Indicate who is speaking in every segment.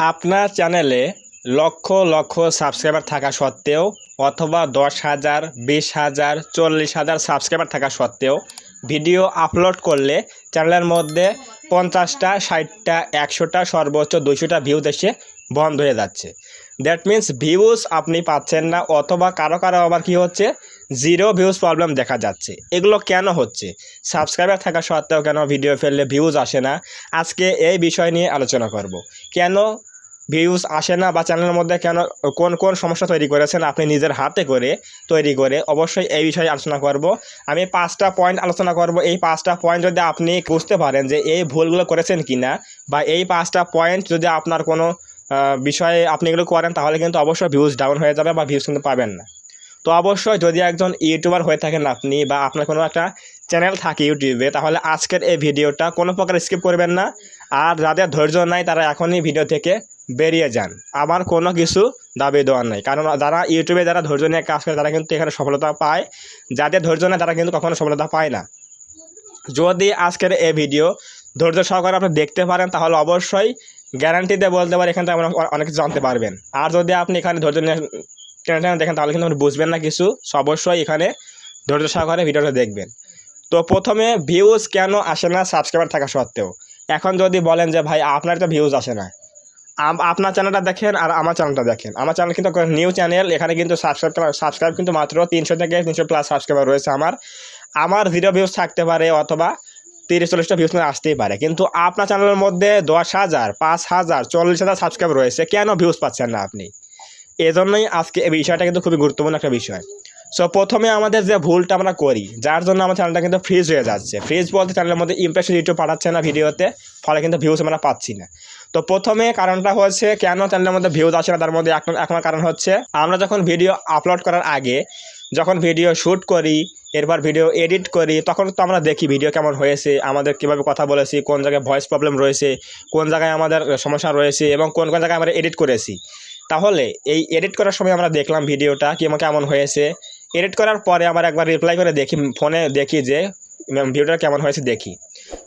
Speaker 1: আপনার চ্যানেলে লক্ষ লক্ষ সাবস্ক্রাইবার থাকা সত্ত্বেও অথবা 10,000, 20,000, 40,000 সাবস্ক্রাইবার থাকা সত্ত্বেও ভিডিও আপলোড করলে চ্যানেলের মধ্যে 50টা, 60টা, 100টা, সর্বোচ্চ 200টা ভিউজ এসে বন্ধ হয়ে যাচ্ছে। দ্যাট মিন্স ভিউজ আপনি পাচ্ছেন না, অথবা কারো কারো আবার কী হচ্ছে, জিরো ভিউজ প্রবলেম দেখা যাচ্ছে। এগুলো কেন হচ্ছে? সাবস্ক্রাইবার থাকা সত্ত্বেও কেন ভিডিও ফেললে ভিউজ আসে না? আজকে এই বিষয় নিয়ে আলোচনা করব। কেন ভিউজ আসে না, বা চ্যানেলের মধ্যে কেন, কোন কোন সমস্যা তৈরি করেছেন আপনি নিজের হাতে করে তৈরি করে, অবশ্যই এই বিষয়ে আলোচনা করব। আমি 5টা পয়েন্ট আলোচনা করব। এই 5টা পয়েন্ট যদি আপনি বুঝতে পারেন যে এই ভুলগুলো করেছেন কিনা, বা এই 5টা পয়েন্ট যদি আপনার কোনো বিষয়ে আপনি এগুলো করেন, তাহলে কিন্তু অবশ্যই ভিউজ ডাউন হয়ে যাবে বা ভিউজ কিন্তু পাবেন না। তো অবশ্যই যদি একজন ইউটিউবার হয়ে থাকেন আপনি, বা আপনার কোনো একটা চ্যানেল থাকে ইউটিউবে, তাহলে আজকের এই ভিডিওটা কোনো প্রকার স্কিপ করবেন না। আর যাদের ধৈর্য নাই তারা এখনই ভিডিও থেকে বেরিয়ে যান। আমার কোনো কিছু দাবি দেওয়ার নাই, কারণ যারা ইউটিউবে যারা ধৈর্য নিয়ে কাজ করে তারা কিন্তু এখানে সফলতা পায়। যাদের ধৈর্য নেই তারা কিন্তু কখনো সফলতা পায় না। যদি আজকের এই ভিডিও ধৈর্য সহকারে আপনি দেখতে পারেন, তাহলে অবশ্যই গ্যারান্টি দিয়ে বলতে পারি এখান থেকে আপনি অনেক কিছু জানতে পারবেন। আর যদি আপনি এখানে ধৈর্য নিয়ে টেনে দেখেন, তাহলে কিন্তু আপনি বুঝবেন না কিছু। অবশ্যই এখানে ধৈর্য সহকারে ভিডিওটা দেখবেন। তো প্রথমে ভিউজ কেন আসে না সাবস্ক্রাইবার থাকা সত্ত্বেও? এখন যদি বলেন যে ভাই আপনার তো ভিউজ আসে না, আপনার চ্যানেলটা দেখেন আর আমার চ্যানেলটা দেখেন। আমার চ্যানেল কিন্তু নিউ চ্যানেল, এখানে কিন্তু সাবস্ক্রাইব কিন্তু মাত্র 300 থেকে 300 প্লাস সাবস্ক্রাইবার রয়েছে। আমার জিরো ভিউজ থাকতে পারে, অথবা 30-40টা ভিউজ আসতেই পারে, কিন্তু আপনার চ্যানেলের মধ্যে 10,000, 5,000, 40,000 সাবস্ক্রাইবার রয়েছে, কেন ভিউজ পাচ্ছেন না আপনি? এজন্যই আজকে এই বিষয়টা কিন্তু খুবই গুরুত্বপূর্ণ একটা বিষয়। সো প্রথমে আমাদের যে ভুলটা আমরা করি, যার জন্য আমার চ্যানেলটা কিন্তু ফ্রিজ হয়ে যাচ্ছে। ফ্রিজ বলতে চ্যানেলের মধ্যে ইমপ্রেশন ইউটিউব পাঠাচ্ছে না ভিডিওতে, ফলে কিন্তু ভিউজ আমরা পাচ্ছি না। তো প্রথমে কারণটা হচ্ছে কেন চ্যানেলের মধ্যে ভিউজ আসে না, তার মধ্যে এক নম্বর কারণ হচ্ছে আমরা যখন ভিডিও আপলোড করার আগে, যখন ভিডিও শ্যুট করি, এরপর ভিডিও এডিট করি, তখন তো আমরা দেখি ভিডিও কেমন হয়েছে, আমাদের কীভাবে কথা বলেছি, কোন জায়গায় ভয়েস প্রবলেম রয়েছে, কোন জায়গায় আমাদের সমস্যা রয়েছে, এবং কোন কোন জায়গায় আমরা এডিট করেছি। তাহলে এই এডিট করার সময় আমরা দেখলাম ভিডিওটা কেমন হয়েছে। এডিট করার পরে আবার একবার রিপ্লাই করে দেখি, ফোনে দেখি যে ভিডিওটা কেমন হয়েছে দেখি।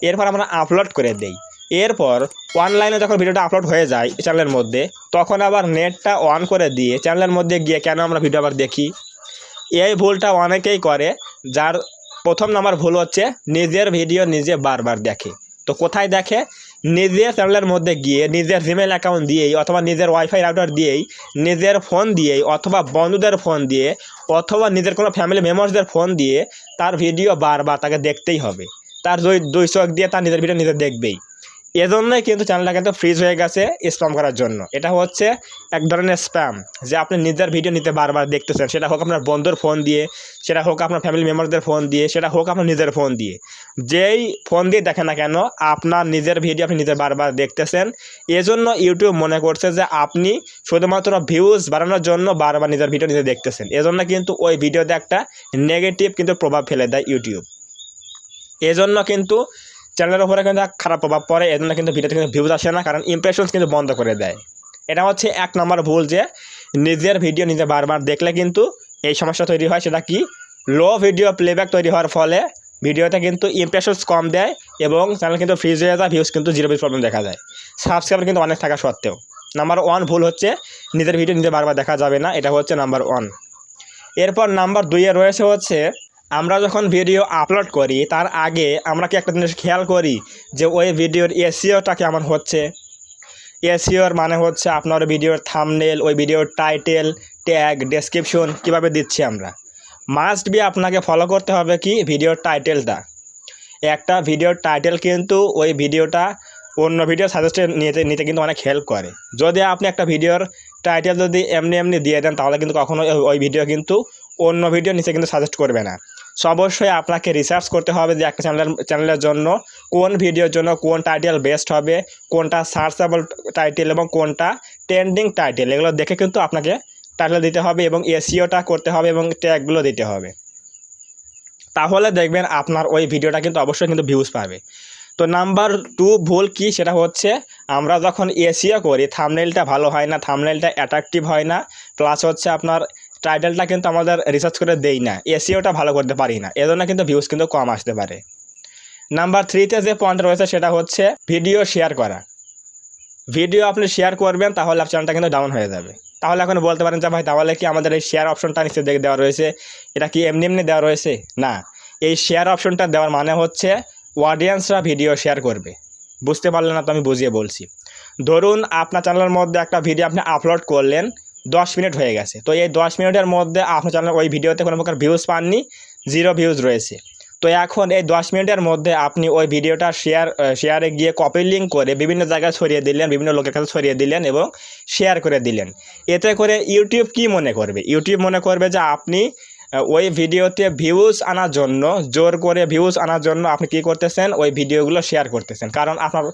Speaker 1: এরপর আমরা আপলোড করে দেই। এরপর অনলাইনে যখন ভিডিওটা আপলোড হয়ে যায় চ্যানেলের মধ্যে, তখন আবার নেটটা অন করে দিয়ে চ্যানেলের মধ্যে গিয়ে কেন আমরা ভিডিও আবার দেখি। এই ভুলটা অনেকেই করে। যার প্রথম নাম্বার ভুল হচ্ছে নিজের ভিডিও নিজে বারবার দেখে। তো কোথায় দেখে? নিজের চ্যানেলের মধ্যে গিয়ে নিজের জিমেল অ্যাকাউন্ট দিয়েই, অথবা নিজের ওয়াইফাই রাউটার দিয়েই, নিজের ফোন দিয়েই, অথবা বন্ধুদের ফোন দিয়ে, অথবা নিজের কোনো ফ্যামিলি মেম্বার্সদের ফোন দিয়ে তার ভিডিও বারবার তাকে দেখতেই হবে। তার দুই চোখ দিয়ে তার নিজের ভিডিও নিজে দেখবেই। এজন্যই কিন্তু চ্যানেলটা কিন্তু ফ্রিজ হয়ে গেছে, স্প্যাম করার জন্য। এটা হচ্ছে এক ধরনের স্প্যাম, যে আপনি নিজের ভিডিও নিতে বারবার দেখতেছেন, সেটা হোক আপনার বন্ধুর ফোন দিয়ে, সেটা হোক আপনার ফ্যামিলি মেম্বারদের ফোন দিয়ে, সেটা হোক আপনার নিজের ফোন দিয়ে। যেই ফোন দিয়ে দেখেন না কেন, আপনার নিজের ভিডিও আপনি নিজের বারবার দেখতেছেন। এজন্য ইউটিউব মনে করছে যে আপনি শুধুমাত্র ভিউজ বাড়ানোর জন্য বারবার নিজের ভিডিও নিজে দেখতেছেন। এজন্য কিন্তু ওই ভিডিওতে একটা নেগেটিভ কিন্তু প্রভাব ফেলে দেয় ইউটিউব। এজন্য কিন্তু চ্যানেলের উপরে কিন্তু খারাপ প্রভাব পড়ে। এজন্য কিন্তু ভিডিওতে কিন্তু ভিউজ আসে না, কারণ ইমপ্রেশনস কিন্তু বন্ধ করে দেয়। এটা হচ্ছে এক নম্বর ভুল, যে নিজের ভিডিও নিজে বারবার দেখলে কিন্তু এই সমস্যা তৈরি হয়। সেটা কি? লো ভিডিও প্লেব্যাক তৈরি হওয়ার ফলে ভিডিওতে কিন্তু ইমপ্রেশনস কম দেয়, এবং চ্যানেল কিন্তু ফ্রিজ হয়ে যায়, ভিউজ কিন্তু জিরো ভিউজ প্রবলেম দেখা যায়, সাবস্ক্রাইবার কিন্তু অনেক থাকা সত্ত্বেও। নাম্বার 1 ভুল হচ্ছে নিজের ভিডিও নিজে বারবার দেখা যাবে না, এটা হচ্ছে নাম্বার 1। এরপর নাম্বার 2 রয়েছে হচ্ছে আমরা যখন ভিডিও আপলোড করি তার আগে আমরা কি একটা জিনিস খেয়াল করি, যে ওই ভিডিওর এসইওটা কেমন হচ্ছে। এসইওর মানে হচ্ছে আপনার ভিডিওর থাম্বনেল, ওই ভিডিওর টাইটেল, ট্যাগ, ডেসক্রিপশন কীভাবে দিচ্ছি আমরা। মাস্ট বি আপনাকে ফলো করতে হবে কি ভিডিওর টাইটেলটা। একটা ভিডিওর টাইটেল কিন্তু ওই ভিডিওটা অন্য ভিডিও সাজেস্ট নিতে কিন্তু অনেক হেল্প করে। যদি আপনি একটা ভিডিওর টাইটেল যদি এমনি দিয়ে দেন, তাহলে কিন্তু কখনো ওই ভিডিও কিন্তু অন্য ভিডিও নিচে কিন্তু সাজেস্ট করবে না। সো অবশ্যই আপনাকে রিসার্চ করতে হবে যে একটা চ্যানেলের জন্য কোন ভিডিওর জন্য কোন টাইটেল বেস্ট হবে, কোনটা সার্চেবল টাইটেল এবং কোনটা ট্রেন্ডিং টাইটেল, এগুলো দেখে কিন্তু আপনাকে টাইটেল দিতে হবে, এবং এসইওটা করতে হবে, এবং ট্যাগগুলো দিতে হবে। তাহলে দেখবেন আপনার ওই ভিডিওটা কিন্তু অবশ্যই কিন্তু ভিউজ পাবে। তো নাম্বার 2 ভুল কি, সেটা হচ্ছে আমরা যখন এসইও করি থাম্বনেলটা ভালো হয় না, থাম্বনেলটা অ্যাট্রাকটিভ হয় না, প্লাস হচ্ছে আপনার টাইটেলটা কিন্তু আমাদের রিসার্চ করে দেই না, এসইওটা ভালো করতে পারি না, এজন্য কিন্তু ভিউজ কিন্তু কম আসতে পারে। নাম্বার 3 যে পয়েন্ট রয়েছে সেটা হচ্ছে ভিডিও শেয়ার করা। ভিডিও আপনি শেয়ার করবেন তাহলে আপনার চ্যানেলটা কিন্তু ডাউন হয়ে যাবে। তাহলে এখন বলতে পারেন যে ভাই তাহলে কি আমাদের এই শেয়ার অপশনটা নিচে দেওয়া রয়েছে, এটা কি এমনি এমনি দেওয়া রয়েছে? না, এই শেয়ার অপশনটা দেওয়ার মানে হচ্ছে অডিয়েন্সরা ভিডিও শেয়ার করবে। বুঝতে পারলেন না তো আমি বুঝিয়ে বলছি। ধরুন আপনার চ্যানেলের মধ্যে একটা ভিডিও আপনি আপলোড করলেন, 10 মিনিট হয়ে গেছে, তো এই 10 মিনিটের মধ্যে আপনার চ্যানেলের ওই ভিডিওতে কোনো প্রকার ভিউজ পাননি, 0 ভিউজ রয়েছে। তো এখন এই 10 মিনিটের মধ্যে আপনি ওই ভিডিওটা শেয়ারে গিয়ে কপি লিঙ্ক করে বিভিন্ন জায়গায় ছড়িয়ে দিলেন, বিভিন্ন লোকের কাছে ছড়িয়ে দিলেন এবং শেয়ার করে দিলেন। এতে করে ইউটিউব কি মনে করবে? ইউটিউব মনে করবে যে আপনি ওই ভিডিওতে ভিউজ আনার জন্য, জোর করে ভিউজ আনার জন্য আপনি কী করতেছেন, ওই ভিডিওগুলো শেয়ার করতেছেন। কারণ আপনার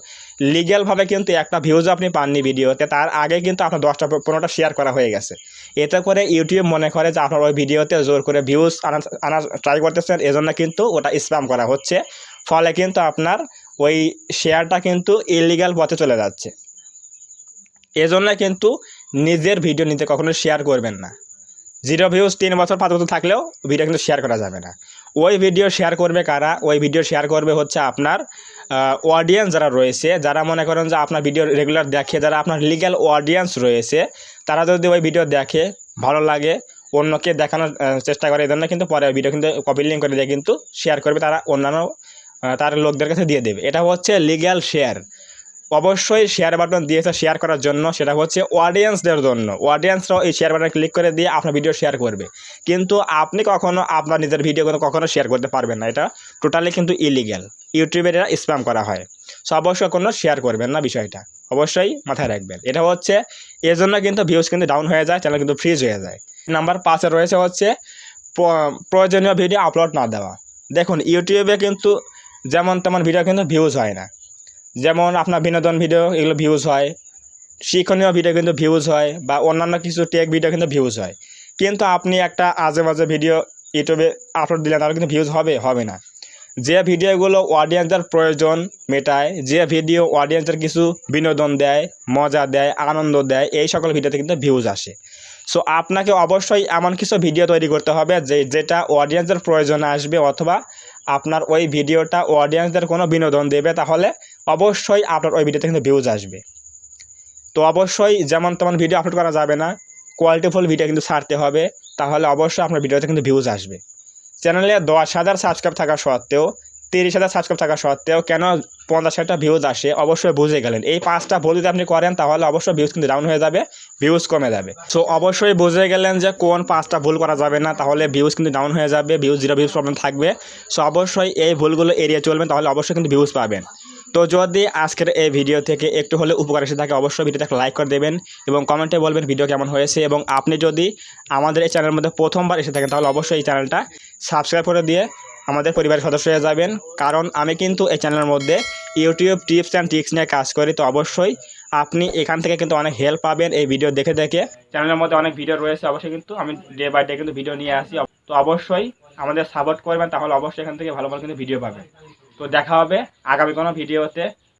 Speaker 1: লিগ্যালভাবে কিন্তু একটা ভিউজ আপনি পাননি ভিডিওতে, তার আগে কিন্তু আপনার 10টা-15টা শেয়ার করা হয়ে গেছে। এতে করে ইউটিউব মনে করে যে আপনার ওই ভিডিওতে জোর করে ভিউজ আনার ট্রাই করতেছেন, এজন্য কিন্তু ওটা স্প্যাম করা হচ্ছে। ফলে কিন্তু আপনার ওই শেয়ারটা কিন্তু ইলিগাল পথে চলে যাচ্ছে। এজন্য কিন্তু নিজের ভিডিও নিতে কখনো শেয়ার করবেন না। 0 ভিউজ 3 বছর 5 বছর থাকলেও ভিডিও কিন্তু শেয়ার করা যাবে না। ওই ভিডিও শেয়ার করবে কারা? ওই ভিডিও শেয়ার করবে হচ্ছে আপনার অডিয়েন্স যারা রয়েছে, যারা মনে করেন যে আপনার ভিডিও রেগুলার দেখে, যারা আপনার লিগ্যাল অডিয়েন্স রয়েছে, তারা যদি ওই ভিডিও দেখে, ভালো লাগে, অন্যকে দেখানোর চেষ্টা করে, এই জন্য কিন্তু পরে ভিডিও কিন্তু কপি লিঙ্ক করে দিয়ে কিন্তু শেয়ার করবে, তারা অন্যান্য তার লোকদের কাছে দিয়ে দেবে। এটা হচ্ছে লিগ্যাল শেয়ার। অবশ্যই শেয়ার বাটন দিয়েছে শেয়ার করার জন্য, সেটা হচ্ছে অডিয়েন্সদের জন্য। অডিয়েন্সরাও এই শেয়ার বাটনে ক্লিক করে দিয়ে আপনার ভিডিও শেয়ার করবে, কিন্তু আপনি কখনো আপনার নিজের ভিডিও কিন্তু কখনো শেয়ার করতে পারবেন না। এটা টোটালি কিন্তু ইলিগ্যাল, ইউটিউবের এটা স্প্যাম করা হয়। সো অবশ্যই কোনো শেয়ার করবেন না, বিষয়টা অবশ্যই মাথায় রাখবেন। এটা হচ্ছে এর জন্য কিন্তু ভিউজ কিন্তু ডাউন হয়ে যায়, চ্যানেল কিন্তু ফ্রিজ হয়ে যায়। নাম্বার 5 রয়েছে হচ্ছে প্রয়োজনীয় ভিডিও আপলোড না দেওয়া। দেখুন ইউটিউবে কিন্তু যেমন তেমন ভিডিও কিন্তু ভিউজ হয় না। যেমন আপনার বিনোদন ভিডিও এগুলো ভিউজ হয়, শিক্ষণীয় ভিডিও কিন্তু ভিউজ হয়, বা অন্যান্য কিছু টেক ভিডিও কিন্তু ভিউজ হয়। কিন্তু আপনি একটা আজে বাজে ভিডিও ইউটিউবে আপলোড দিলেন, তাহলে কিন্তু ভিউজ হবে না। যে ভিডিওগুলো অডিয়েন্সের প্রয়োজন মেটায়, যে ভিডিও অডিয়েন্সের কিছু বিনোদন দেয়, মজা দেয়, আনন্দ দেয়, এই সকল ভিডিওতে কিন্তু ভিউজ আসে। সো আপনাকে অবশ্যই এমন কিছু ভিডিও তৈরি করতে হবে যেটা অডিয়েন্সের প্রয়োজনে আসবে, অথবা আপনার ওই ভিডিওটা অডিয়েন্সদের কোনো বিনোদন দেবে, তাহলে অবশ্যই আপনার ওই ভিডিওতে কিন্তু ভিউজ আসবে। তো অবশ্যই যেমন তেমন ভিডিও আপলোড করা যাবে না, কোয়ালিটিফুল ভিডিও কিন্তু ছাড়তে হবে, তাহলে অবশ্যই আপনার ভিডিওতে কিন্তু ভিউজ আসবে। চ্যানেলে 10,000 সাবস্ক্রাইব থাকা সত্ত্বেও, 30,000 সাবস্ক্রাইব থাকা সত্ত্বেও কেন 50,000টা ভিউজ আসে, অবশ্যই বুঝে গেলেন। এই 5টা ভুল যদি আপনি করেন তাহলে অবশ্যই ভিউজ কিন্তু ডাউন হয়ে যাবে, ভিউজ কমে যাবে। সো অবশ্যই বুঝে গেলেন যে কোন 5টা ভুল করা যাবে না, তাহলে ভিউজ কিন্তু ডাউন হয়ে যাবে, ভিউজ 0 ভিউজ প্রবলেম থাকবে। সো অবশ্যই এই ভুলগুলো এড়িয়ে চলবেন, তাহলে অবশ্যই কিন্তু ভিউজ পাবেন। তো যদি আজকের এই ভিডিও থেকে একটু হলে উপকার এসে থাকে, অবশ্যই ভিডিওতে একটা লাইক করে দেবেন এবং কমেন্টে বলবেন ভিডিও কেমন হয়েছে। এবং আপনি যদি আমাদের এই চ্যানেলের মধ্যে প্রথমবার এসে থাকেন, তাহলে অবশ্যই এই চ্যানেলটা সাবস্ক্রাইব করে দিয়ে আমাদের পরিবারের সদস্য হয়ে যাবেন। কারণ আমি কিন্তু এই চ্যানেলের মধ্যে ইউটিউব টিপস অ্যান্ড ট্রিক্স নিয়ে কাজ করি। তো অবশ্যই আপনি এখান থেকে কিন্তু অনেক হেল্প পাবেন এই ভিডিও দেখে দেখে। চ্যানেলের মধ্যে অনেক ভিডিও রয়েছে, অবশ্যই কিন্তু আমি ডে বাই ডে কিন্তু ভিডিও নিয়ে আসি। তো অবশ্যই আমাদের সাপোর্ট করবেন, তাহলে অবশ্যই এখান থেকে ভালো ভালো কিন্তু ভিডিও পাবেন। তো দেখা হবে আগামী কোনো ভিডিওতে।